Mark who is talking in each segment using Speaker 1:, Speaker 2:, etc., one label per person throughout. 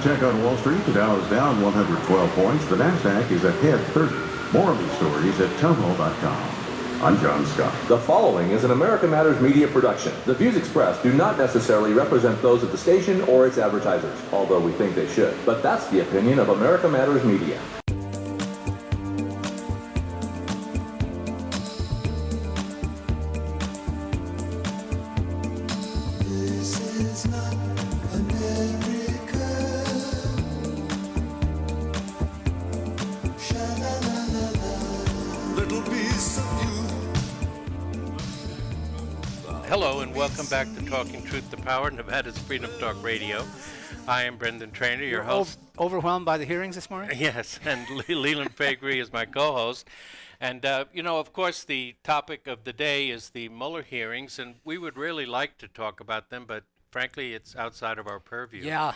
Speaker 1: Check on Wall Street. The Dow is down 112 points. The Nasdaq is ahead 30. More of these stories at townhall.com. I'm John Scott.
Speaker 2: The following is an America Matters media production. The views expressed do not necessarily represent those of the station or its advertisers, although we think they should. But that's the opinion of America Matters Media.
Speaker 3: Hello and welcome back to Talking Truth to Power, Nevada's Freedom Talk Radio. I am Brendan Trainor, your host.
Speaker 4: Overwhelmed by the hearings this morning?
Speaker 3: Yes, and Leland Faegre is my co-host. And, of course, the topic of the day is the Mueller hearings, and we would really like to talk about them, but frankly, it's outside of our purview.
Speaker 4: Yeah,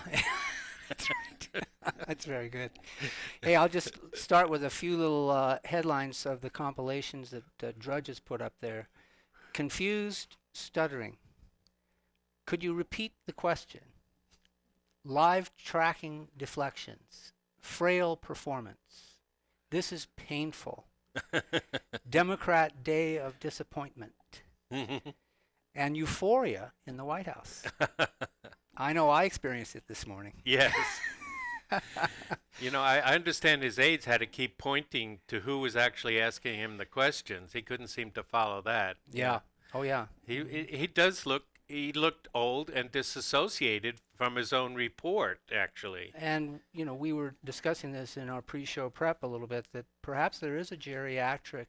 Speaker 4: that's right. That's very good. Hey, I'll just start with a few little headlines of the compilations that Drudge has put up there. Confused, stuttering. Could you repeat the question? Live tracking deflections. Frail performance. This is painful. Democrat day of disappointment. And euphoria in the White House. I know I experienced it this morning.
Speaker 3: Yes. I understand his aides had to keep pointing to who was actually asking him the questions. He couldn't seem to follow that.
Speaker 4: Yeah. Oh, yeah.
Speaker 3: He looked old and disassociated from his own report, actually.
Speaker 4: And, we were discussing this in our pre-show prep a little bit, that perhaps there is a geriatric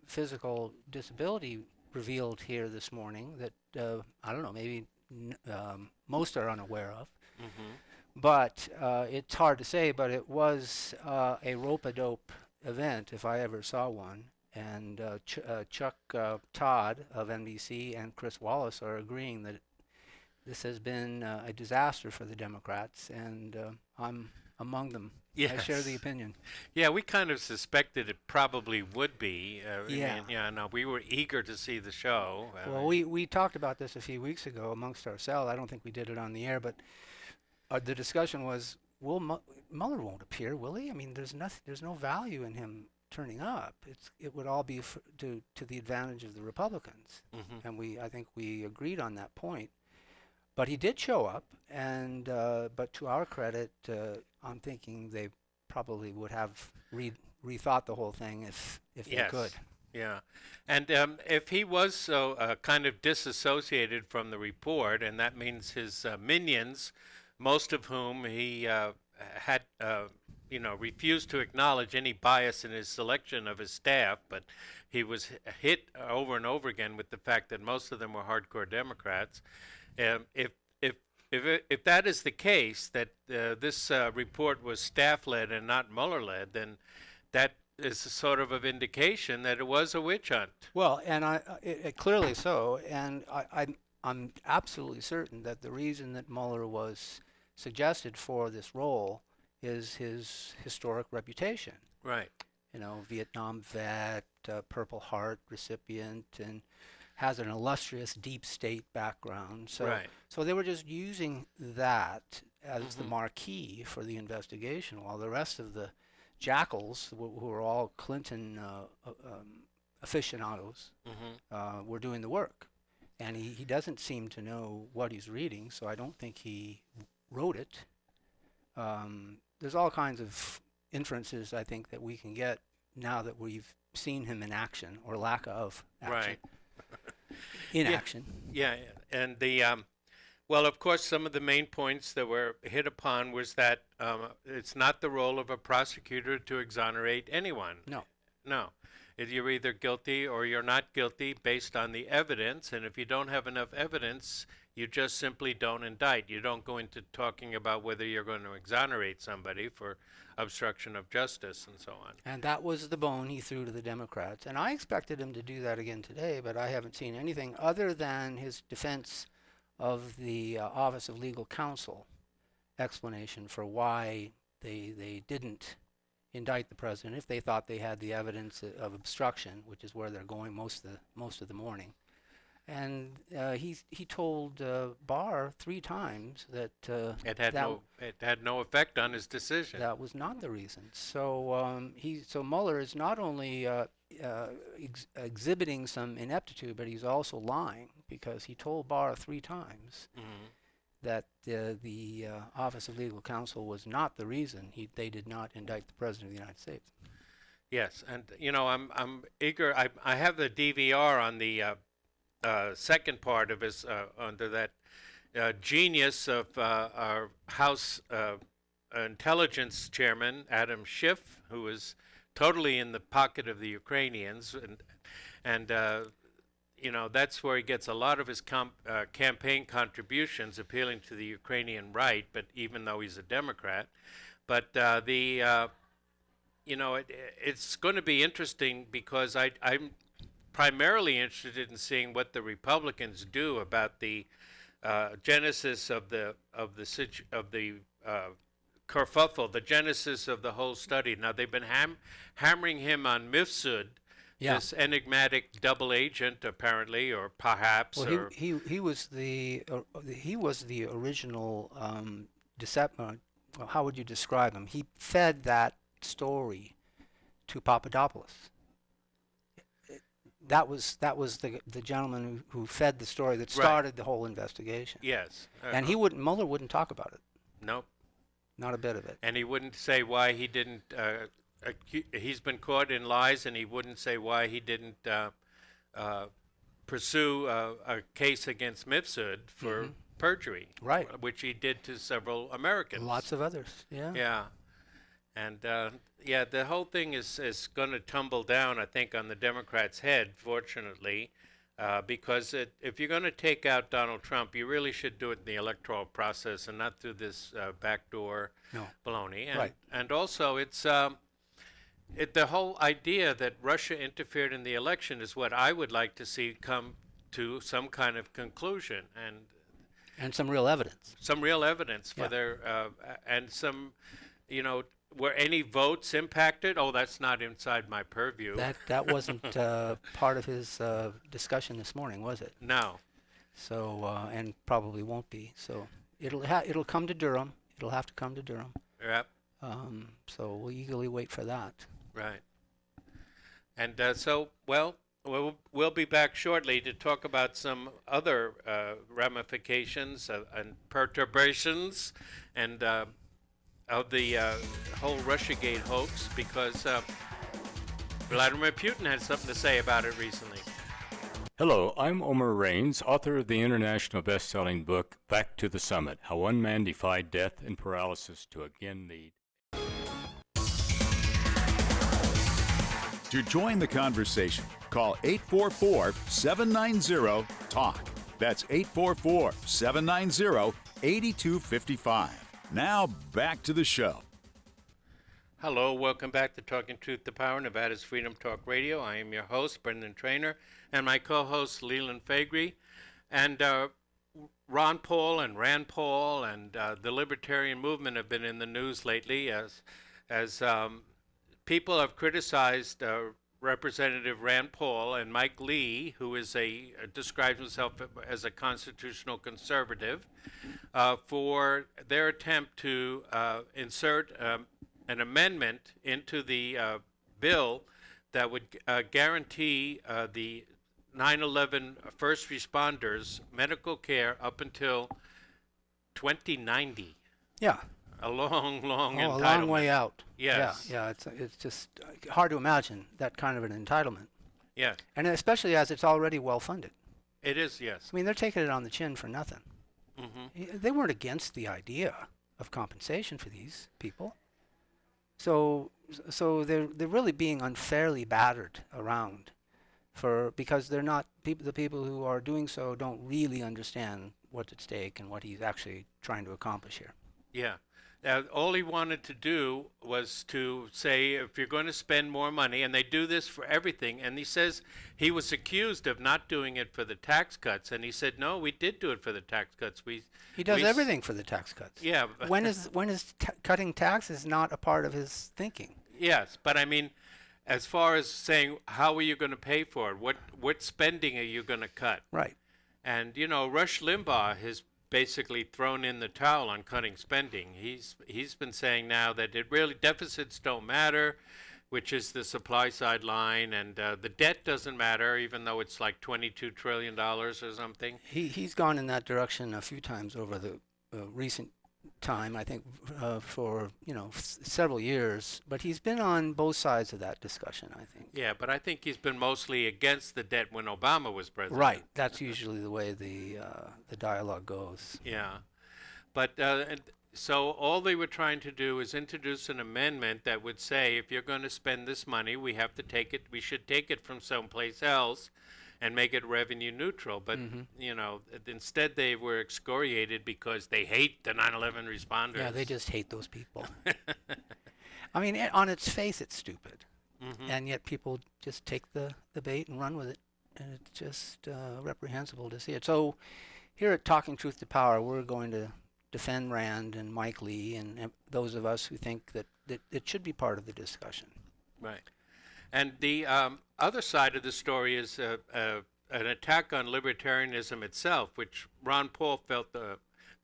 Speaker 4: physical disability revealed here this morning that, I don't know, maybe most are unaware of. Mm-hmm. But it's hard to say, but it was a rope-a-dope event, if I ever saw one. And Chuck Todd of NBC and Chris Wallace are agreeing that this has been a disaster for the Democrats, and I'm among them. Yes. I share the opinion.
Speaker 3: Yeah, we kind of suspected it probably would be.
Speaker 4: Yeah.
Speaker 3: We were eager to see the show.
Speaker 4: Well, we talked about this a few weeks ago amongst ourselves. I don't think we did it on the air, but the discussion was, Mueller won't appear, will he? I mean, there's no value in him turning up. It would all be to the advantage of the Republicans, mm-hmm. And I think we agreed on that point. But he did show up, and but to our credit, I'm thinking they probably would have rethought the whole thing if they could.
Speaker 3: Yeah, and if he was so kind of disassociated from the report, and that means his minions, most of whom he had refused to acknowledge any bias in his selection of his staff, but he was hit over and over again with the fact that most of them were hardcore Democrats. If that is the case, that this report was staff-led and not Mueller-led, then that is a sort of a vindication that it was a witch hunt.
Speaker 4: Well, and it clearly so, and I'm absolutely certain that the reason that Mueller was suggested for this role is his historic reputation.
Speaker 3: Right.
Speaker 4: Vietnam vet, Purple Heart recipient, and has an illustrious deep state background. So they were just using that as mm-hmm. the marquee for the investigation, while the rest of the jackals, who are all Clinton aficionados, mm-hmm. Were doing the work. And he doesn't seem to know what he's reading, so I don't think he wrote it. There's all kinds of inferences, I think, that we can get now that we've seen him in action, or lack of action.
Speaker 3: Right.
Speaker 4: In action.
Speaker 3: Yeah, and well, of course, some of the main points that were hit upon was that it's not the role of a prosecutor to exonerate anyone. No. You're either guilty or you're not guilty based on the evidence, and if you don't have enough evidence, you just simply don't indict. You don't go into talking about whether you're going to exonerate somebody for obstruction of justice and so on.
Speaker 4: And that was the bone he threw to the Democrats. And I expected him to do that again today, but I haven't seen anything other than his defense of the Office of Legal Counsel explanation for why they didn't indict the president if they thought they had the evidence of obstruction, which is where they're going most of the morning. And he told Barr 3 times that
Speaker 3: it had no effect on his decision.
Speaker 4: That was not the reason. So so Mueller is not only exhibiting some ineptitude, but he's also lying, because he told Barr 3 times that the Office of Legal Counsel was not the reason they did not indict the President of the United States.
Speaker 3: Yes, and I'm eager. I have the DVR on the second part of his under that genius of our House Intelligence Chairman Adam Schiff, who was totally in the pocket of the Ukrainians, and that's where he gets a lot of his campaign contributions, appealing to the Ukrainian right. But even though he's a Democrat, but it's going to be interesting, because I'm primarily interested in seeing what the Republicans do about the genesis of the kerfuffle, the genesis of the whole study. Now they've been hammering him on Mifsud, this enigmatic double agent, apparently, or perhaps.
Speaker 4: Well, he was the original how would you describe him? He fed that story to Papadopolous. That was the gentleman who fed the story that started the whole investigation.
Speaker 3: Yes.
Speaker 4: And Mueller wouldn't talk about it.
Speaker 3: Nope.
Speaker 4: Not a bit of it.
Speaker 3: And he wouldn't say why he didn't. He's been caught in lies, and he wouldn't say why he didn't pursue a case against Mifsud for perjury.
Speaker 4: Right.
Speaker 3: Which he did to several Americans.
Speaker 4: Lots of others. Yeah.
Speaker 3: Yeah. And the whole thing is going to tumble down, I think, on the Democrats' head, fortunately, because if you're going to take out Donald Trump, you really should do it in the electoral process and not through this backdoor baloney. And, and also, it's the whole idea that Russia interfered in the election is what I would like to see come to some kind of conclusion,
Speaker 4: and some real evidence.
Speaker 3: Some real evidence for their and some, were any votes impacted? Oh, that's not inside my purview.
Speaker 4: That wasn't part of his discussion this morning, was it?
Speaker 3: No.
Speaker 4: So and probably won't be. So it'll come to Durham. It'll have to come to Durham.
Speaker 3: Yep.
Speaker 4: So we'll eagerly wait for that.
Speaker 3: Right. And we'll be back shortly to talk about some other ramifications and perturbations and of the whole Russiagate hoax, because Vladimir Putin had something to say about it recently.
Speaker 5: Hello, I'm Omar Raines, author of the international best-selling book, Back to the Summit, How One Man Defied Death and Paralysis to Again Lead.
Speaker 6: To join the conversation, call 844-790-TALK. That's 844-790-8255. Now, back to the show.
Speaker 3: Hello, welcome back to Talking Truth to Power, Nevada's Freedom Talk Radio. I am your host, Brendan Trainor, and my co-host, Leland Faegre. And Ron Paul and Rand Paul and the libertarian movement have been in the news lately as people have criticized Representative Rand Paul and Mike Lee, who is describes himself as a constitutional conservative, for their attempt to insert an amendment into the bill that would guarantee the 9/11 first responders medical care up until 2090.
Speaker 4: Yeah.
Speaker 3: A long entitlement.
Speaker 4: A long way out.
Speaker 3: Yes.
Speaker 4: Yeah. It's just hard to imagine that kind of an entitlement.
Speaker 3: Yeah.
Speaker 4: And especially as it's already well funded.
Speaker 3: It is, yes.
Speaker 4: I mean, they're taking it on the chin for nothing. Mm-hmm. They weren't against the idea of compensation for these people. So they're really being unfairly battered around because they're not the people who are doing so don't really understand what's at stake and what he's actually trying to accomplish here.
Speaker 3: Yeah. All he wanted to do was to say, if you're going to spend more money, and they do this for everything, and he says he was accused of not doing it for the tax cuts, and he said, no, we did do it for the tax cuts.
Speaker 4: He does everything for the tax cuts.
Speaker 3: Yeah.
Speaker 4: When is cutting taxes not a part of his thinking?
Speaker 3: Yes, but I mean, as far as saying, how are you going to pay for it? What spending are you going to cut?
Speaker 4: Right.
Speaker 3: And, Rush Limbaugh has basically thrown in the towel on cutting spending. He's been saying now that deficits don't matter, which is the supply side line, and the debt doesn't matter, even though it's like $22 trillion or something.
Speaker 4: He's gone in that direction a few times over the recent time, I think, for several years. But he's been on both sides of that discussion, I think.
Speaker 3: Yeah, but I think he's been mostly against the debt when Obama was president.
Speaker 4: Right. That's usually the way the dialogue goes.
Speaker 3: Yeah, but so all they were trying to do is introduce an amendment that would say, if you're going to spend this money, we should take it from someplace else and make it revenue neutral. But, instead they were excoriated because they hate the 9/11 responders.
Speaker 4: Yeah, they just hate those people. I mean, on its face, it's stupid. Mm-hmm. And yet people just take the bait and run with it. And it's just reprehensible to see it. So here at Talking Truth to Power, we're going to defend Rand and Mike Lee and those of us who think that it should be part of the discussion.
Speaker 3: Right. And the other side of the story is an attack on libertarianism itself, which Ron Paul felt the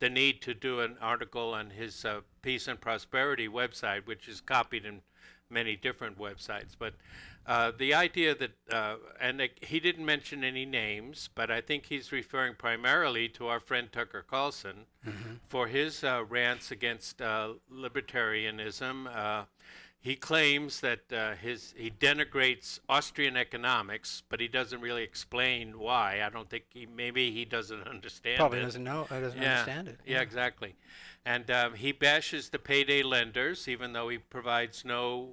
Speaker 3: need to do an article on his Peace and Prosperity website, which is copied in many different websites. But the idea that, he didn't mention any names, but I think he's referring primarily to our friend Tucker Carlson for his rants against libertarianism. He claims that he denigrates Austrian economics, but he doesn't really explain why. I don't think maybe he doesn't understand
Speaker 4: Probably
Speaker 3: it.
Speaker 4: doesn't understand it.
Speaker 3: Yeah, exactly. And he bashes the payday lenders, even though he provides no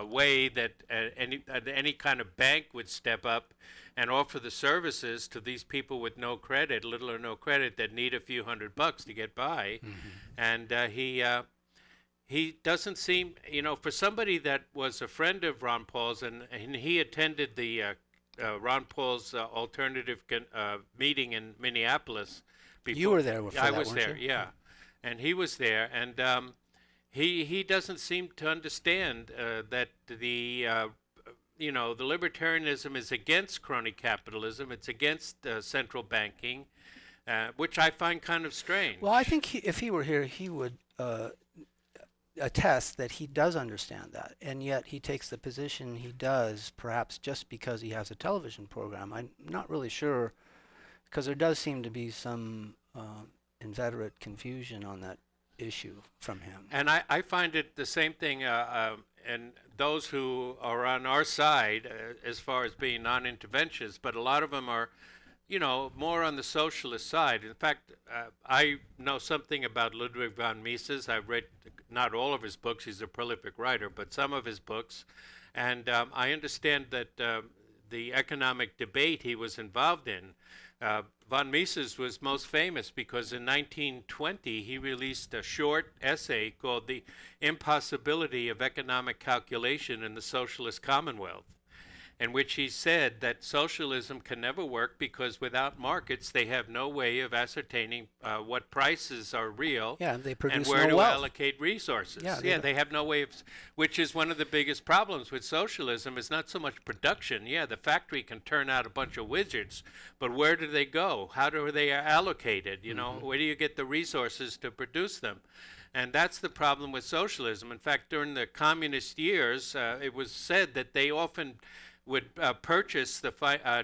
Speaker 3: way that any kind of bank would step up and offer the services to these people with no credit, little or no credit, that need a few $100 to get by. And he doesn't seem, for somebody that was a friend of Ron Paul's, and he attended the Ron Paul's alternative meeting in Minneapolis. Before.
Speaker 4: You were there for that,
Speaker 3: I was
Speaker 4: weren't
Speaker 3: there,
Speaker 4: you?
Speaker 3: yeah. And he was there, and he doesn't seem to understand that the libertarianism is against crony capitalism. It's against central banking, which I find kind of strange.
Speaker 4: Well, I think if he were here, he would attest that he does understand that, and yet he takes the position he does, perhaps just because he has a television program. I'm not really sure, because there does seem to be some inveterate confusion on that issue from him.
Speaker 3: And I find it the same thing, and those who are on our side as far as being non-interventionists, but a lot of them are, more on the socialist side. In fact, I know something about Ludwig von Mises. I've read not all of his books. He's a prolific writer, but some of his books. And I understand that the economic debate he was involved in, von Mises was most famous because in 1920 he released a short essay called The Impossibility of Economic Calculation in the Socialist Commonwealth, in which he said that socialism can never work because without markets they have no way of ascertaining what prices are real
Speaker 4: they produce
Speaker 3: and where
Speaker 4: no
Speaker 3: to
Speaker 4: wealth.
Speaker 3: allocate resources.
Speaker 4: Yeah,
Speaker 3: they have no way of, which is one of the biggest problems with socialism, is not so much production. Yeah, the factory can turn out a bunch of widgets, but where do they go? How do they allocated? Where do you get the resources to produce them? And that's the problem with socialism. In fact, during the communist years, it was said that they often would purchase the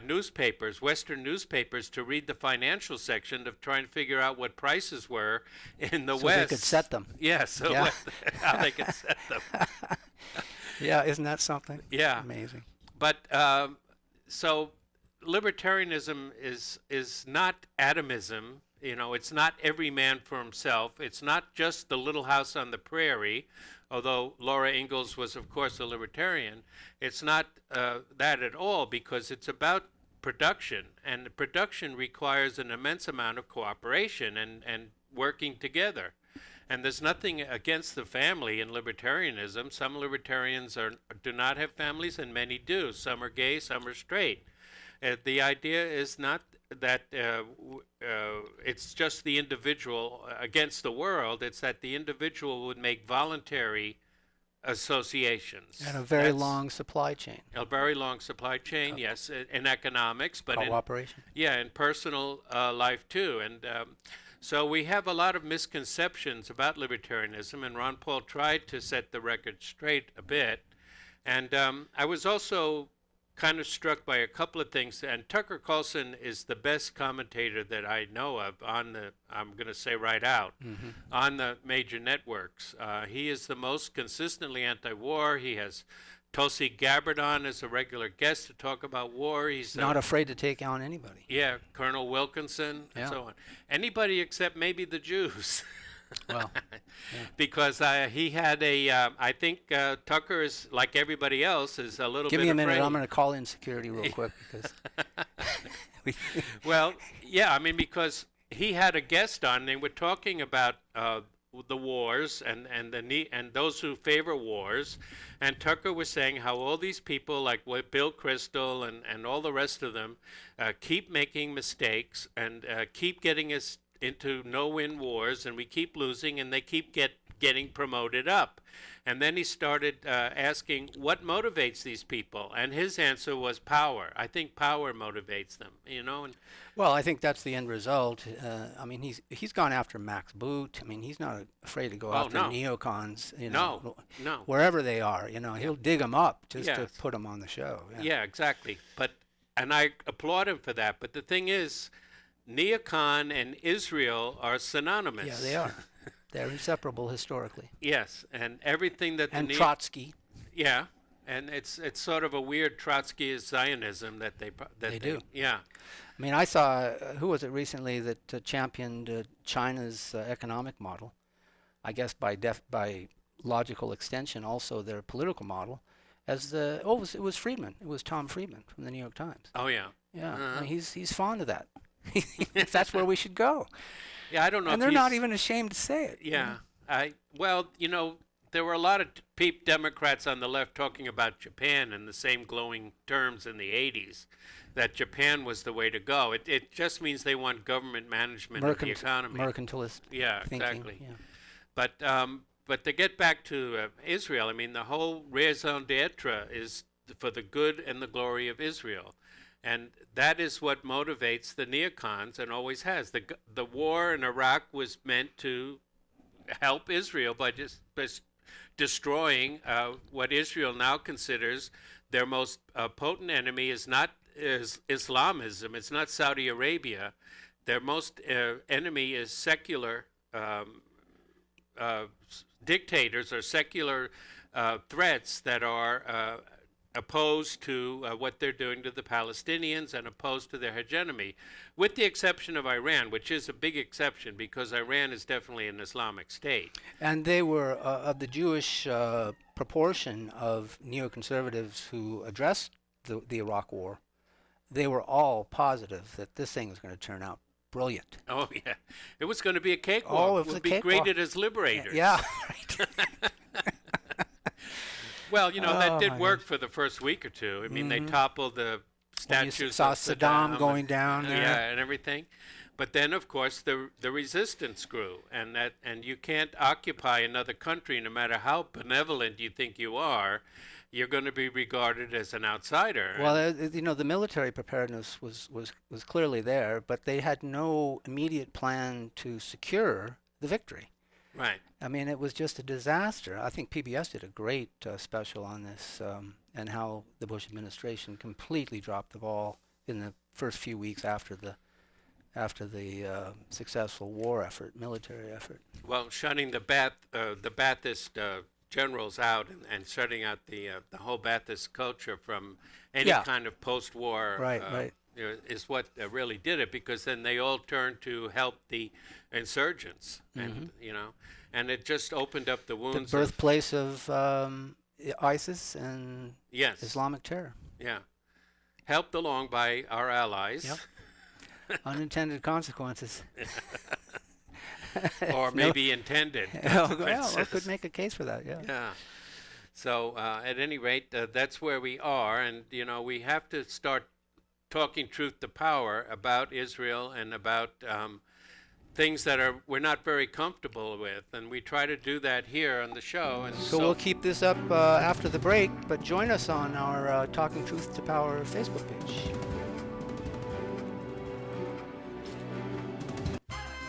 Speaker 3: newspapers, Western newspapers, to read the financial section of trying to figure out what prices were in the West.
Speaker 4: So they could set them.
Speaker 3: Yeah, how they could set them.
Speaker 4: Yeah, isn't that something?
Speaker 3: Yeah.
Speaker 4: Amazing.
Speaker 3: But so libertarianism is not atomism. It's not every man for himself. It's not just the little house on the prairie, although Laura Ingalls was, of course, a libertarian. It's not that at all, because it's about production, and production requires an immense amount of cooperation and working together. And there's nothing against the family in libertarianism. Some libertarians do not have families, and many do. Some are gay, some are straight. The idea is not that it's just the individual against the world. It's that the individual would make voluntary associations.
Speaker 4: And a very long supply chain.
Speaker 3: A very long supply chain, yes, in economics, but
Speaker 4: cooperation.
Speaker 3: In personal life too. And so we have a lot of misconceptions about libertarianism, and Ron Paul tried to set the record straight a bit. And I was also kind of struck by a couple of things, and Tucker Carlson is the best commentator that I know of on the, I'm going to say right out, on the major networks. He is the most consistently anti-war. He has Tulsi Gabbard on as a regular guest to talk about war. He's
Speaker 4: not afraid to take on anybody.
Speaker 3: Yeah, Colonel Wilkinson and so on. Anybody except maybe the Jews.
Speaker 4: Well,
Speaker 3: because he had a, I think Tucker is, like everybody else, is a little bit
Speaker 4: Give me a minute,
Speaker 3: afraid.
Speaker 4: I'm going to call in security real quick. Because
Speaker 3: well, yeah, I mean, because he had a guest on, and they were talking about the wars and those who favor wars, and Tucker was saying how all these people like Bill Kristol and all the rest of them keep making mistakes and keep getting us into no-win wars, and we keep losing, and they keep getting promoted up. And then he started asking what motivates these people, and his answer was power. I think power motivates them, you know. And
Speaker 4: well, I think that's the end result. I mean, he's gone after Max Boot. I mean, he's not afraid to go after neocons, you know, wherever they are. You know, he'll dig them up just to put them on the show.
Speaker 3: Yeah, exactly. And I applaud him for that. But the thing is, neocon and Israel are synonymous.
Speaker 4: Yeah, they are. They're inseparable historically.
Speaker 3: Yes, and everything that
Speaker 4: and Trotsky.
Speaker 3: Yeah, and it's sort of a weird Trotskyist Zionism that they
Speaker 4: do.
Speaker 3: Yeah,
Speaker 4: I mean, I saw who was it recently that championed China's economic model. I guess by logical extension, also their political model. As it was Friedman. It was Tom Friedman from the New York Times.
Speaker 3: Oh yeah.
Speaker 4: Yeah, I mean, he's fond of that. That's where we should go.
Speaker 3: Yeah, I don't know.
Speaker 4: And they're not even ashamed to say it.
Speaker 3: Yeah, well, you know, there were a lot of Democrats on the left talking about Japan in the same glowing terms in the 80s, that Japan was the way to go. It just means they want government management of the economy.
Speaker 4: Mercantilist.
Speaker 3: Yeah,
Speaker 4: thinking,
Speaker 3: exactly.
Speaker 4: Yeah.
Speaker 3: But to get back to Israel, I mean, the whole raison d'etre is for the good and the glory of Israel. And that is what motivates the neocons and always has. The war in Iraq was meant to help Israel by just destroying what Israel now considers their most potent enemy is Islamism. It's not Saudi Arabia. Their most enemy is secular dictators or secular threats that are opposed to what they're doing to the Palestinians and opposed to their hegemony, with the exception of Iran, which is a big exception because Iran is definitely an Islamic state.
Speaker 4: And they were of the Jewish proportion of neoconservatives who addressed the Iraq War. They were all positive that this thing was going to turn out brilliant.
Speaker 3: Oh yeah, it was going to be a cakewalk.
Speaker 4: Oh, it was
Speaker 3: would be greeted as liberators.
Speaker 4: Yeah, right.
Speaker 3: Well, you know, that did work for the first week or two. I mean, they toppled the statues.
Speaker 4: You saw Saddam going down there.
Speaker 3: Yeah, and everything. But then, of course, the resistance grew, and you can't occupy another country, no matter how benevolent you think you are. You're going to be regarded as an outsider.
Speaker 4: Well, you know, the military preparedness was clearly there, but they had no immediate plan to secure the victory.
Speaker 3: Right.
Speaker 4: I mean, it was just a disaster. I think PBS did a great special on this and how the Bush administration completely dropped the ball in the first few weeks after the successful war effort, military effort.
Speaker 3: Well, shutting the Ba'athist generals out and shutting out the whole Ba'athist culture from any kind of post-war
Speaker 4: right.
Speaker 3: Is what really did it, because then they all turned to help the insurgents, and you know, and it just opened up the wounds.
Speaker 4: The birthplace of ISIS and Islamic terror.
Speaker 3: Yeah, helped along by our allies.
Speaker 4: Yep. Unintended consequences.
Speaker 3: Or maybe intended.
Speaker 4: Well, I could make a case for that. Yeah.
Speaker 3: Yeah. So at any rate, that's where we are, and you know, we have to start talking truth to power about Israel and about things that we're not very comfortable with, and we try to do that here on the show. And
Speaker 4: So we'll keep this up after the break, but join us on our Talking Truth to Power Facebook page.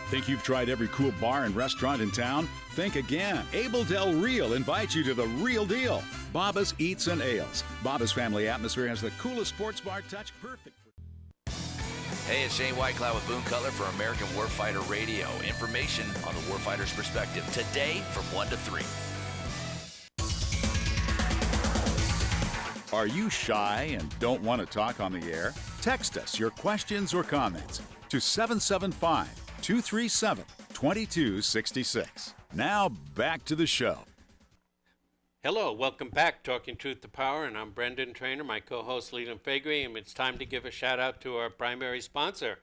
Speaker 6: Think you've tried every cool bar and restaurant in town? Think again. Abel Del Real invites you to the real deal. Baba's Eats and Ales. Baba's family atmosphere has the coolest sports bar touch, perfect.
Speaker 7: Hey, it's Shane Whitecloud with Boone Cutler for American Warfighter Radio. Information on the warfighter's perspective today from 1 to 3.
Speaker 6: Are you shy and don't want to talk on the air? Text us your questions or comments to 775-237-2266. Now back to the show.
Speaker 3: Hello, welcome back, Talking Truth to Power, and I'm Brendan Trainor, my co-host Leland Faegre, and it's time to give a shout-out to our primary sponsor,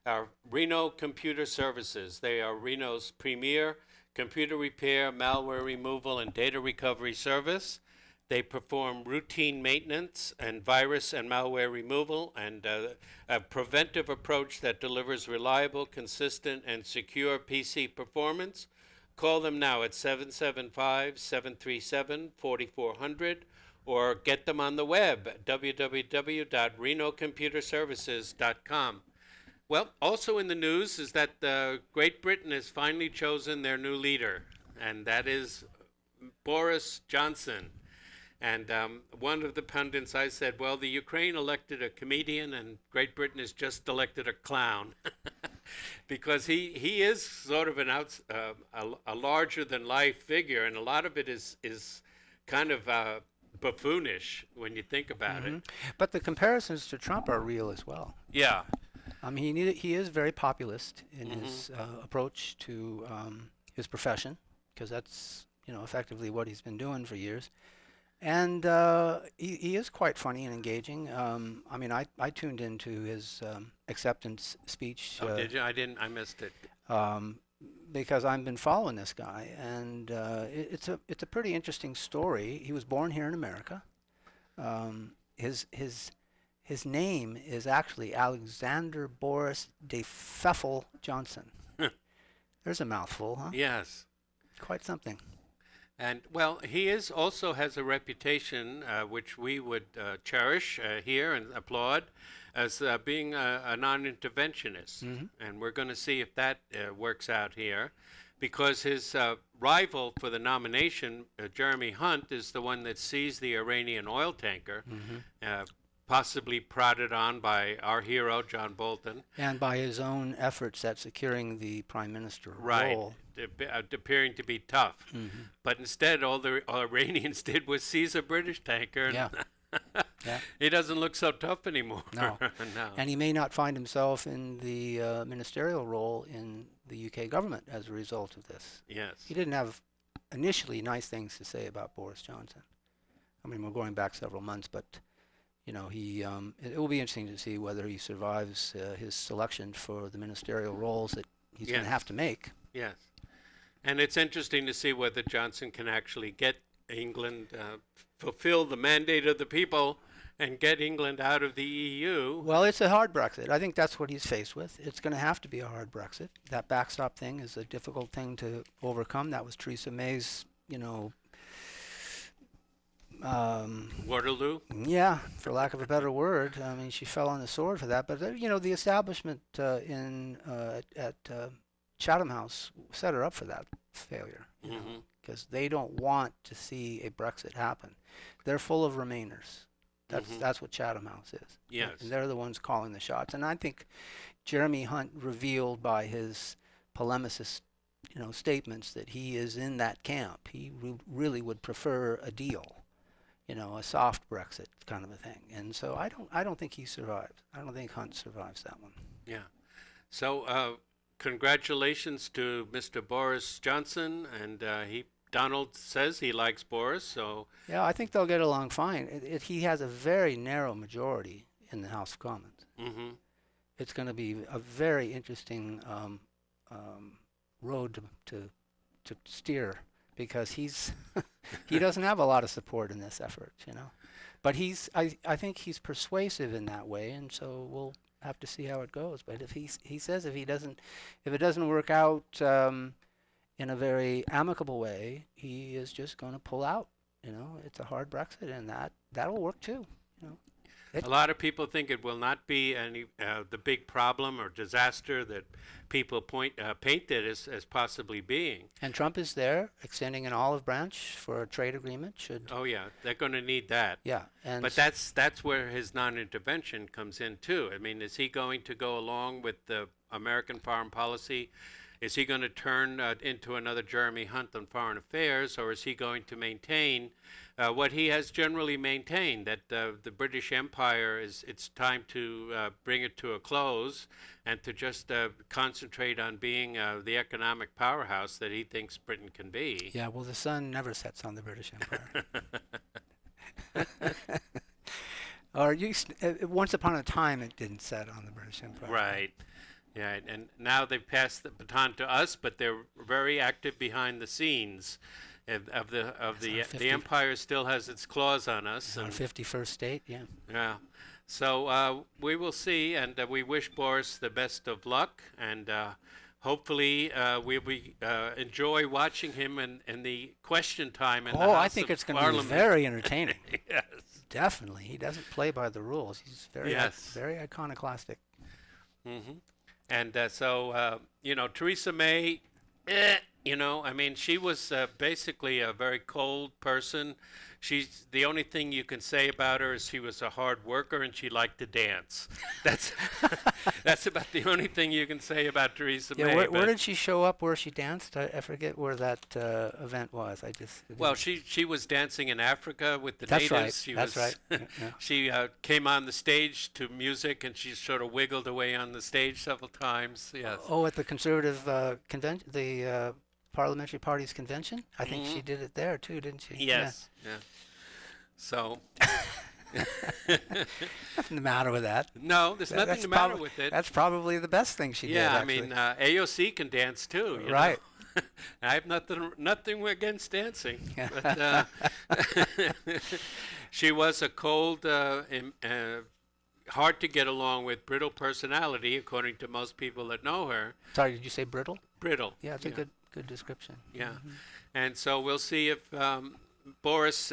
Speaker 3: our Reno Computer Services. They are Reno's premier computer repair, malware removal, and data recovery service. They perform routine maintenance and virus and malware removal and a preventive approach that delivers reliable, consistent, and secure PC performance. Call them now at 775-737-4400 or get them on the web at www.renocomputerservices.com. Well, also in the news is that Great Britain has finally chosen their new leader, and that is Boris Johnson. And one of the pundits, I said, well, the Ukraine elected a comedian and Great Britain has just elected a clown. Because he is sort of a larger-than-life figure, and a lot of it is kind of buffoonish when you think about it.
Speaker 4: But the comparisons to Trump are real as well.
Speaker 3: Yeah.
Speaker 4: I mean, he is very populist in his approach to his profession, because that's effectively what he's been doing for years. And he is quite funny and engaging. I mean, I tuned into his acceptance speech.
Speaker 3: Oh, did you? I didn't. I missed it.
Speaker 4: Because I've been following this guy, and it's a pretty interesting story. He was born here in America. His name is actually Alexander Boris de Pfeffel Johnson. There's a mouthful, huh?
Speaker 3: Yes.
Speaker 4: Quite something.
Speaker 3: And, well, he also has a reputation which we would cherish here and applaud as being a non-interventionist. And we're going to see if that works out here, because his rival for the nomination, Jeremy Hunt, is the one that seized the Iranian oil tanker, possibly prodded on by our hero, John Bolton.
Speaker 4: And by his own efforts at securing the prime minister role.
Speaker 3: Appearing to be tough. But instead, all the Iranians did was seize a British tanker. And he doesn't look so tough anymore.
Speaker 4: No.
Speaker 3: No.
Speaker 4: And he may not find himself in the ministerial role in the UK government as a result of this.
Speaker 3: Yes.
Speaker 4: He didn't have initially nice things to say about Boris Johnson. I mean, we're going back several months, but it will be interesting to see whether he survives his selection for the ministerial roles that he's going to have to make.
Speaker 3: Yes. And it's interesting to see whether Johnson can actually get England, fulfill the mandate of the people and get England out of the EU.
Speaker 4: Well, it's a hard Brexit. I think that's what he's faced with. It's going to have to be a hard Brexit. That backstop thing is a difficult thing to overcome. That was Theresa May's,
Speaker 3: Waterloo?
Speaker 4: Yeah, for lack of a better word. I mean, she fell on the sword for that. But, the establishment at Chatham House set her up for that failure, because they don't want to see a Brexit happen. They're full of Remainers. That's what Chatham House is.
Speaker 3: Yes.
Speaker 4: And they're the ones calling the shots. And I think Jeremy Hunt revealed by his polemicist, statements that he is in that camp. He really would prefer a deal, a soft Brexit kind of a thing. And so I don't think he survives. I don't think Hunt survives that one.
Speaker 3: Yeah. So congratulations to Mr. Boris Johnson, and Donald says he likes Boris, so...
Speaker 4: Yeah, I think they'll get along fine. He has a very narrow majority in the House of Commons. It's going to be a very interesting road to steer, because he doesn't have a lot of support in this effort, But I think he's persuasive in that way, and so have to see how it goes. But if he says if it doesn't work out in a very amicable way, he is just going to pull out. It's a hard Brexit, and that'll work too.
Speaker 3: A lot of people think it will not be the big problem or disaster that people paint it as possibly being.
Speaker 4: And Trump is there extending an olive branch for a trade agreement.
Speaker 3: Oh yeah, they're going to need that.
Speaker 4: Yeah,
Speaker 3: but that's where his non-intervention comes in too. I mean, is he going to go along with the American foreign policy? Is he going to turn into another Jeremy Hunt on foreign affairs, or is he going to maintain what he has generally maintained, that the British Empire it's time to bring it to a close and to just concentrate on being the economic powerhouse that he thinks Britain can be?
Speaker 4: Yeah, well, the sun never sets on the British Empire. Or once upon a time, it didn't set on the British Empire.
Speaker 3: Right. Yeah, and now they've passed the baton to us, but they're very active behind the scenes. The empire still has its claws on us.
Speaker 4: On 51st state, yeah.
Speaker 3: Yeah. So we will see, and we wish Boris the best of luck, and hopefully we'll enjoy watching him in the question time in the House
Speaker 4: I think it's going to be very entertaining.
Speaker 3: Yes.
Speaker 4: Definitely. He doesn't play by the rules. He's very iconoclastic.
Speaker 3: Mm-hmm. And Theresa May, I mean, she was basically a very cold person. The only thing you can say about her is she was a hard worker and she liked to dance. That's about the only thing you can say about Theresa May.
Speaker 4: Where did she show up? Where she danced? I forget where that event was.
Speaker 3: She was dancing in Africa with the
Speaker 4: natives.
Speaker 3: Right.
Speaker 4: That's right. Yeah.
Speaker 3: She came on the stage to music and she sort of wiggled away on the stage several times. Yes.
Speaker 4: Oh, at the Conservative convention, the Parliamentary Party's convention? I think she did it there too, didn't she?
Speaker 3: Yes. Yeah. So.
Speaker 4: Nothing the matter with that.
Speaker 3: No, there's nothing the matter with it.
Speaker 4: That's probably the best thing she did.
Speaker 3: Yeah, I mean, AOC can dance too.
Speaker 4: Right.
Speaker 3: I have nothing against dancing. But, she was a cold, hard to get along with, brittle personality, according to most people that know her.
Speaker 4: Sorry, did you say brittle?
Speaker 3: Brittle.
Speaker 4: Yeah, it's a good description.
Speaker 3: Yeah, and so we'll see if Boris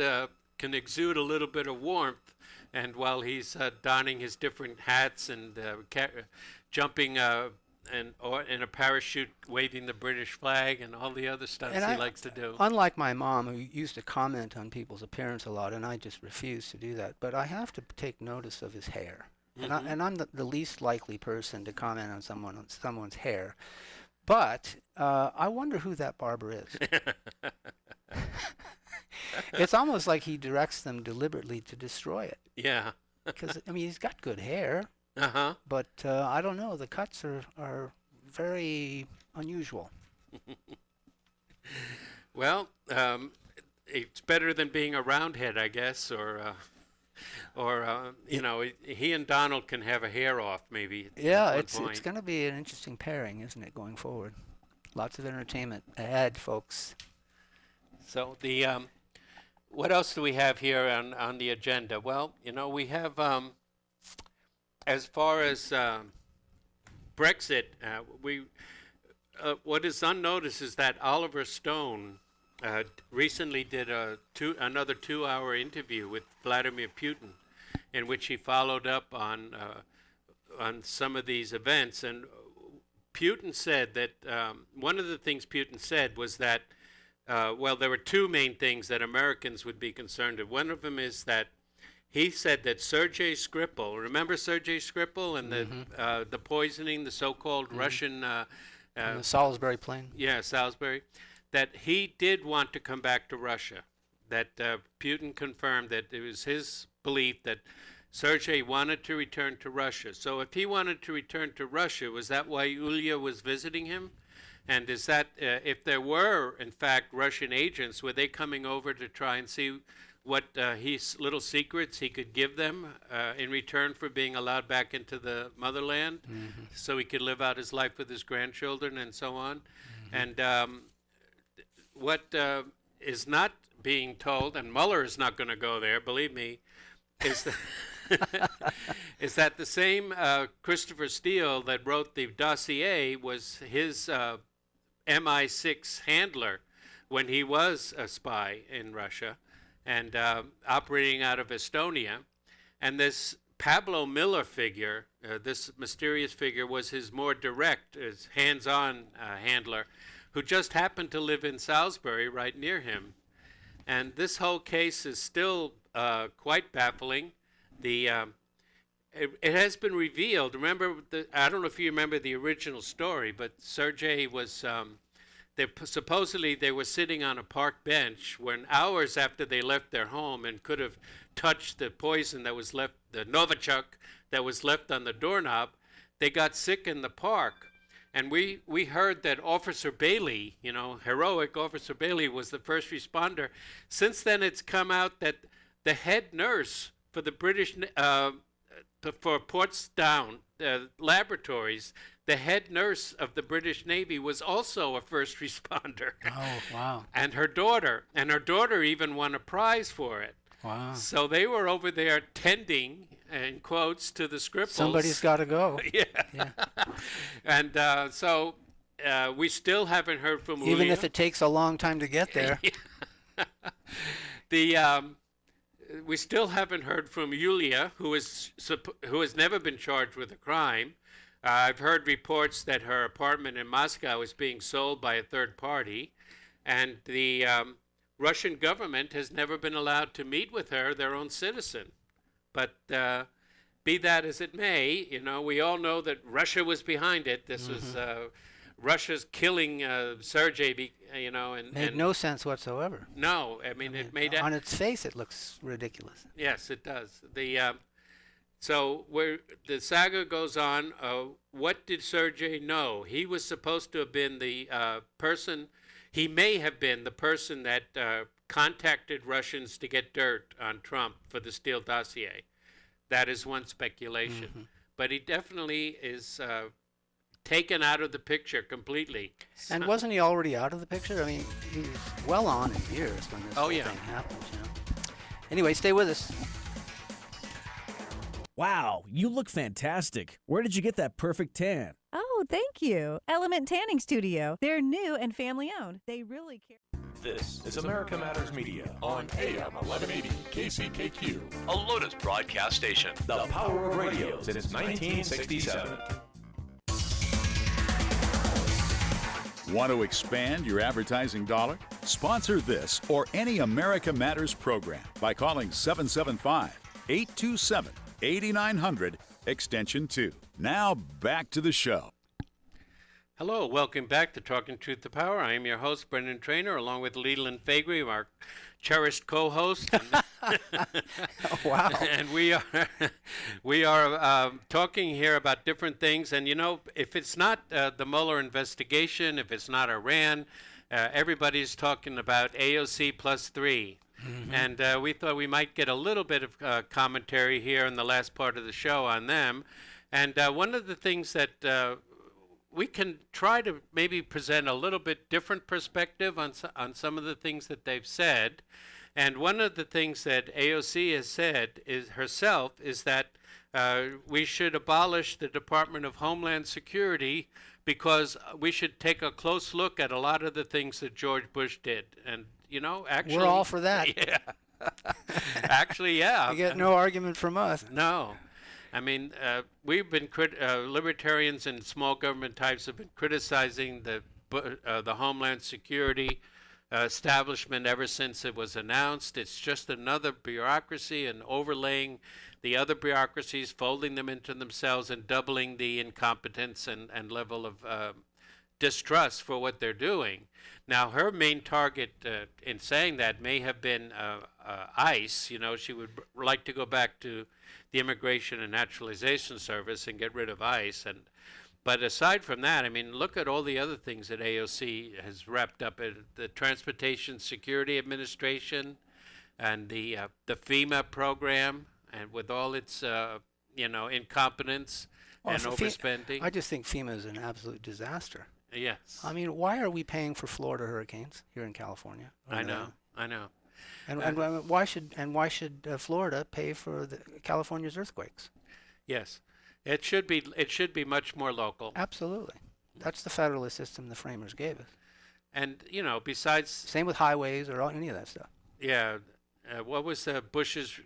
Speaker 3: can exude a little bit of warmth, and while he's donning his different hats and jumping in a parachute, waving the British flag and all the other stuff he likes to do.
Speaker 4: Unlike my mom, who used to comment on people's appearance a lot, and I just refuse to do that, but I have to take notice of his hair. Mm-hmm. And I'm the least likely person to comment on someone's hair. But I wonder who that barber is. It's almost like he directs them deliberately to destroy it.
Speaker 3: Yeah.
Speaker 4: Because, I mean, he's got good hair.
Speaker 3: Uh-huh.
Speaker 4: But I don't know. The cuts are very unusual.
Speaker 3: Well, it's better than being a roundhead, I guess, or he and Donald can have a hair off, maybe.
Speaker 4: Yeah, it's going to be an interesting pairing, isn't it, going forward? Lots of entertainment ahead, folks.
Speaker 3: So what else do we have here on the agenda? Well, we have, as far as Brexit, what is unnoticed is that Oliver Stone recently did another 2-hour interview with Vladimir Putin, in which he followed up on some of these events. And Putin said that one of the things Putin said was that, there were two main things that Americans would be concerned with. One of them is that he said that Sergei Skripal, remember Sergei Skripal and the poisoning, the so-called Russian...
Speaker 4: the Salisbury plane?
Speaker 3: Yeah, Salisbury. That he did want to come back to Russia. That Putin confirmed that it was his belief that Sergei wanted to return to Russia. So if he wanted to return to Russia, was that why Yulia was visiting him? And is that, if there were, in fact, Russian agents, were they coming over to try and see what little secrets he could give them in return for being allowed back into the motherland, so he could live out his life with his grandchildren and so on? And what is not being told, and Mueller is not going to go there, believe me, is that is that the same Christopher Steele that wrote the dossier was his MI6 handler when he was a spy in Russia and operating out of Estonia. And this Pablo Miller figure, this mysterious figure, was his more direct, his hands-on handler, who just happened to live in Salisbury right near him. And this whole case is still quite baffling. It has been revealed. Remember, I don't know if you remember the original story, but Sergei was, supposedly they were sitting on a park bench when hours after they left their home and could have touched the poison that was left, the Novichok that was left on the doorknob, they got sick in the park. And we heard that Officer Bailey, heroic Officer Bailey, was the first responder. Since then, it's come out that the head nurse for the British, for Portsdown laboratories, the head nurse of the British Navy was also a first responder.
Speaker 4: Oh, wow.
Speaker 3: And her daughter even won a prize for it.
Speaker 4: Wow.
Speaker 3: So they were over there tending, in quotes, to the Scripples.
Speaker 4: Somebody's got to go.
Speaker 3: Yeah. And so we still haven't heard from
Speaker 4: Even
Speaker 3: Yulia.
Speaker 4: if it takes a long time to get there.
Speaker 3: We still haven't heard from Yulia, who has never been charged with a crime. I've heard reports that her apartment in Moscow is being sold by a third party, and the Russian government has never been allowed to meet with her, their own citizen. But be that as it may, we all know that Russia was behind it. This was Russia's killing Sergei, and
Speaker 4: made no sense whatsoever.
Speaker 3: No, I mean it made
Speaker 4: on its face it looks ridiculous.
Speaker 3: Yes, it does. So where the saga goes on, what did Sergei know? He was supposed to have been the person. He may have been the person that contacted Russians to get dirt on Trump for the Steele dossier. That is one speculation. But he definitely is taken out of the picture completely.
Speaker 4: And wasn't he already out of the picture? I mean, he was well on in years when this whole thing happened. Anyway, stay with us.
Speaker 8: Wow, you look fantastic. Where did you get that perfect tan?
Speaker 9: Oh, thank you. Element Tanning Studio. They're new and family owned. They really care.
Speaker 10: This is America Matters Media on AM 1180 KCKQ,
Speaker 7: a Lotus broadcast station.
Speaker 10: the power of radio since 1967.
Speaker 6: Want to expand your advertising dollar? Sponsor this or any America Matters program by calling 775-827-8900, extension 2. Now back to the show.
Speaker 3: Hello, welcome back to Talking Truth to Power. I am your host, Brendan Trainor, along with Leland Faegre, our cherished co-host.
Speaker 4: Wow.
Speaker 3: And we are talking here about different things. And, if it's not the Mueller investigation, if it's not Iran, everybody's talking about AOC plus 3. And we thought we might get a little bit of commentary here in the last part of the show on them. And one of the things that we can try to maybe present a little bit different perspective on some of the things that they've said. And one of the things that AOC has said herself is that we should abolish the Department of Homeland Security because we should take a close look at a lot of the things that George Bush did. And, actually...
Speaker 4: We're all for that.
Speaker 3: Yeah. Actually, yeah.
Speaker 4: You get no argument from us.
Speaker 3: No. I mean, we've been libertarians and small government types have been criticizing the Homeland Security establishment ever since it was announced. It's just another bureaucracy and overlaying the other bureaucracies, folding them into themselves and doubling the incompetence and level of distrust for what they're doing. Now, her main target in saying that may have been ICE. She would like to go back to the Immigration and Naturalization Service and get rid of ICE. But aside from that, I mean, look at all the other things that AOC has wrapped up in the Transportation Security Administration and the FEMA program, and with all its incompetence and overspending.
Speaker 4: I just think FEMA is an absolute disaster.
Speaker 3: Yes.
Speaker 4: I mean, why are we paying for Florida hurricanes here in California?
Speaker 3: I know.
Speaker 4: And why should Florida pay for California's earthquakes?
Speaker 3: Yes, it should be much more local.
Speaker 4: Absolutely, that's the federalist system the framers gave us.
Speaker 3: And besides,
Speaker 4: same with highways or any of that stuff.
Speaker 3: Yeah, what was Bush's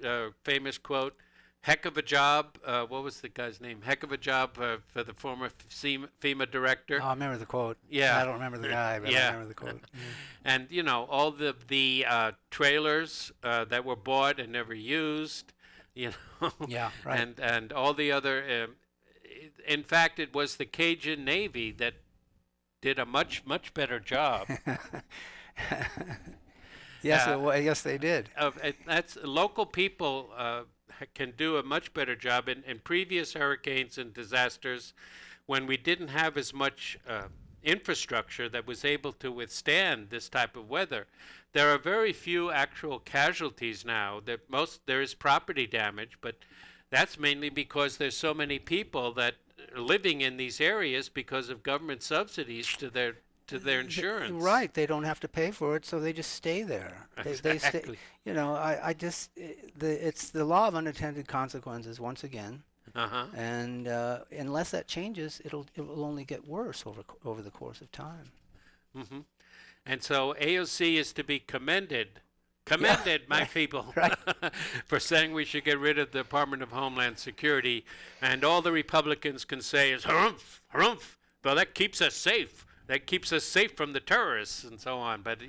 Speaker 3: famous quote? Heck of a job. What was the guy's name? Heck of a job for the former FEMA director.
Speaker 4: Oh, I remember the quote.
Speaker 3: Yeah.
Speaker 4: I don't remember the guy, but I remember the quote.
Speaker 3: And, all the trailers that were bought and never used,
Speaker 4: Yeah, right.
Speaker 3: And all the other, in fact, it was the Cajun Navy that did a much, much better job.
Speaker 4: Yes, they did.
Speaker 3: That's local people can do a much better job in previous hurricanes and disasters when we didn't have as much infrastructure that was able to withstand this type of weather. There are very few actual casualties now. There is property damage, but that's mainly because there's so many people that are living in these areas because of government subsidies to their insurance.
Speaker 4: Right, they don't have to pay for it, so they just stay there. They stay. It's the law of unintended consequences once again. And unless that changes, it will only get worse over the course of time.
Speaker 3: Mm-hmm. And so AOC is to be commended, my people, for saying we should get rid of the Department of Homeland Security, and all the Republicans can say is harumph, harumph. Well, that keeps us safe. That keeps us safe from the terrorists and so on. But,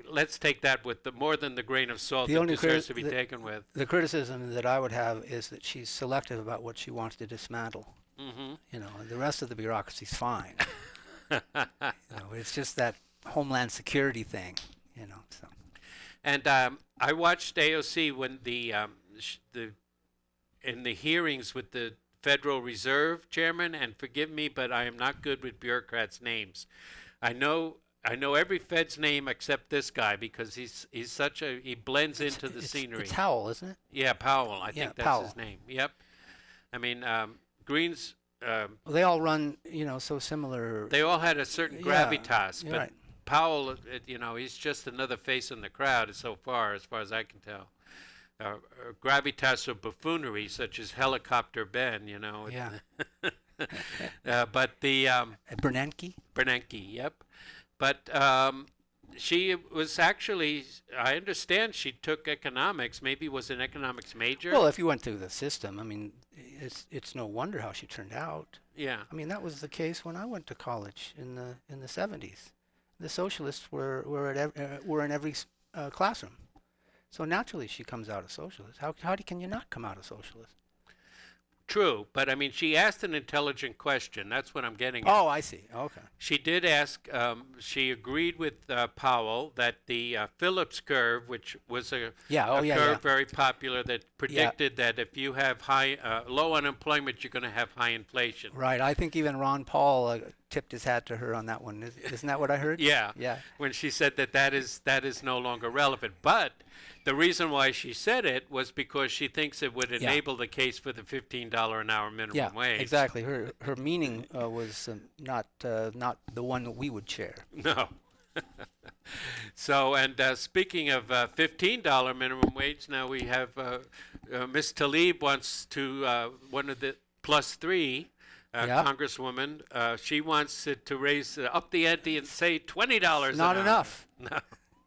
Speaker 3: let's take that with more than the grain of salt that deserves to be taken with.
Speaker 4: The criticism that I would have is that she's selective about what she wants to dismantle.
Speaker 3: Mm-hmm.
Speaker 4: The rest of the bureaucracy's fine. It's just that Homeland Security thing, So.
Speaker 3: And I watched AOC when in the hearings with the Federal Reserve Chairman, and forgive me, but I am not good with bureaucrats' names. I know every Fed's name except this guy because he's he blends into the scenery.
Speaker 4: It's Howell, isn't it?
Speaker 3: Yeah, Powell. I think that's his name. Yep. I mean, Green's.
Speaker 4: They all run, so similar.
Speaker 3: They all had a certain gravitas, but
Speaker 4: right.
Speaker 3: Powell, he's just another face in the crowd as far as I can tell. Gravitas of buffoonery, such as Helicopter Ben,
Speaker 4: Yeah.
Speaker 3: But the
Speaker 4: Bernanke,
Speaker 3: yep. But she was actually, I understand she took economics, maybe was an economics major.
Speaker 4: Well, if you went through the system, I mean, it's no wonder how she turned out.
Speaker 3: Yeah.
Speaker 4: I mean, that was the case when I went to college in the 70s. The socialists were in every classroom. So naturally, she comes out a socialist. How can you not come out a socialist?
Speaker 3: True, but I mean, she asked an intelligent question. That's what I'm getting at.
Speaker 4: Oh, I see. Okay.
Speaker 3: She did ask, she agreed with Powell that the Phillips curve, which was a curve very popular that predicted that if you have low unemployment, you're going to have high inflation.
Speaker 4: Right. I think even Ron Paul tipped his hat to her on that one. Isn't that what I heard?
Speaker 3: Yeah.
Speaker 4: Yeah.
Speaker 3: When she said that is no longer relevant. But the reason why she said it was because she thinks it would enable the case for the $15 an hour minimum wage.
Speaker 4: Yeah, exactly. Her meaning was not the one that we would share.
Speaker 3: No. So, and speaking of $15 minimum wage, now we have Ms. Tlaib wants to, one of the +3 congresswoman, she wants it to raise up the ante and say $20
Speaker 4: Not
Speaker 3: an
Speaker 4: enough.
Speaker 3: hour. No.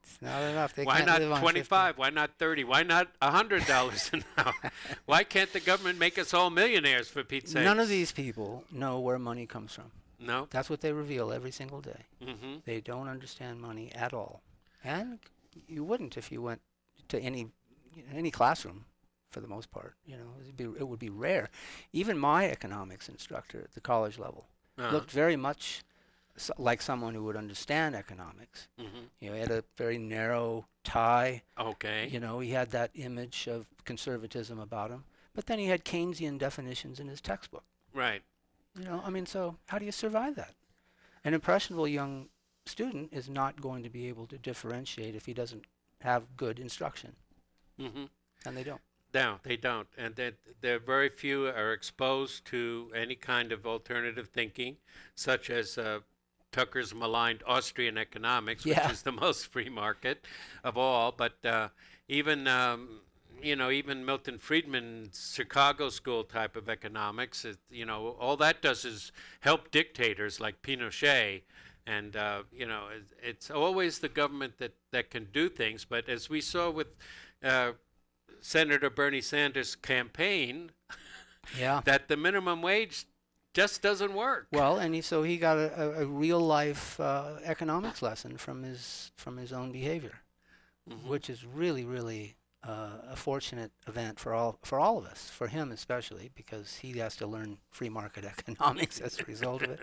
Speaker 4: It's not enough. They
Speaker 3: Why
Speaker 4: can't
Speaker 3: not
Speaker 4: live on
Speaker 3: 25? Why not 30? Why not $100 an hour? Why can't the government make us all millionaires, for Pete's sake?
Speaker 4: None of these people know where money comes from.
Speaker 3: No.
Speaker 4: That's what they reveal every single day.
Speaker 3: Mm-hmm.
Speaker 4: They don't understand money at all. And you wouldn't if you went to any classroom, for the most part. It would be rare. Even my economics instructor at the college level looked very much like someone who would understand economics.
Speaker 3: Mm-hmm.
Speaker 4: He had a very narrow tie.
Speaker 3: Okay.
Speaker 4: He had that image of conservatism about him. But then he had Keynesian definitions in his textbook.
Speaker 3: Right.
Speaker 4: So how do you survive that? An impressionable young student is not going to be able to differentiate if he doesn't have good instruction.
Speaker 3: Mm-hmm.
Speaker 4: And they don't.
Speaker 3: No, they don't. And there very few are exposed to any kind of alternative thinking, such as Tucker's maligned Austrian economics, which
Speaker 4: Yeah.
Speaker 3: is the most free market of all. But even even Milton Friedman's Chicago School type of economics, all that does is help dictators like Pinochet. And, it's always the government that can do things. But as we saw with Senator Bernie Sanders' campaign, that the minimum wage just doesn't work.
Speaker 4: Well, and he got a real life economics lesson from his own behavior, which is really, really a fortunate event for all of us, for him especially, because he has to learn free market economics as a result of it,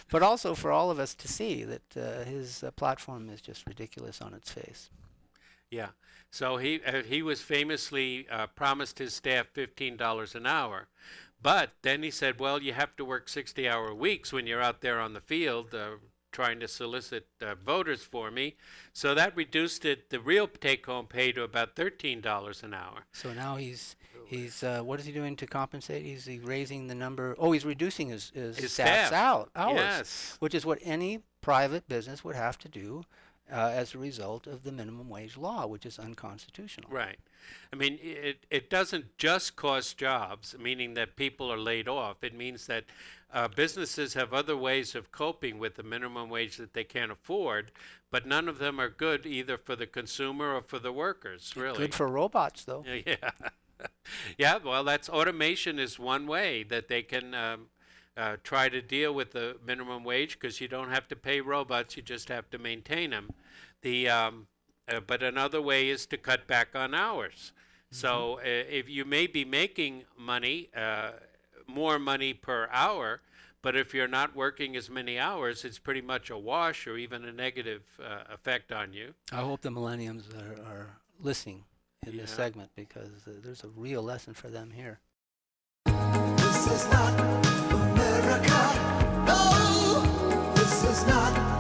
Speaker 4: but also for all of us to see that his platform is just ridiculous on its face.
Speaker 3: Yeah. So he was famously promised his staff $15 an hour. But then he said, well, you have to work 60-hour weeks when you're out there on the field trying to solicit voters for me. So that reduced the real take-home pay to about $13 an hour.
Speaker 4: So now he's what is he doing to compensate? He's raising the number. Oh, he's reducing his staff's hours,
Speaker 3: yes.
Speaker 4: Which is what any private business would have to do as a result of the minimum wage law, which is unconstitutional.
Speaker 3: Right. I mean, it doesn't just cost jobs, meaning that people are laid off. It means that businesses have other ways of coping with the minimum wage that they can't afford, but none of them are good either for the consumer or for the workers, really.
Speaker 4: Good for robots, though.
Speaker 3: Yeah. Yeah, well, automation is one way that they can try to deal with the minimum wage, because you don't have to pay robots, you just have to maintain them. But another way is to cut back on hours. So if you may be making money, more money per hour, but if you're not working as many hours, it's pretty much a wash or even a negative effect on you.
Speaker 4: I hope the Millennials are listening in this segment, because there's a real lesson for them here.
Speaker 11: This is not America. No, this is not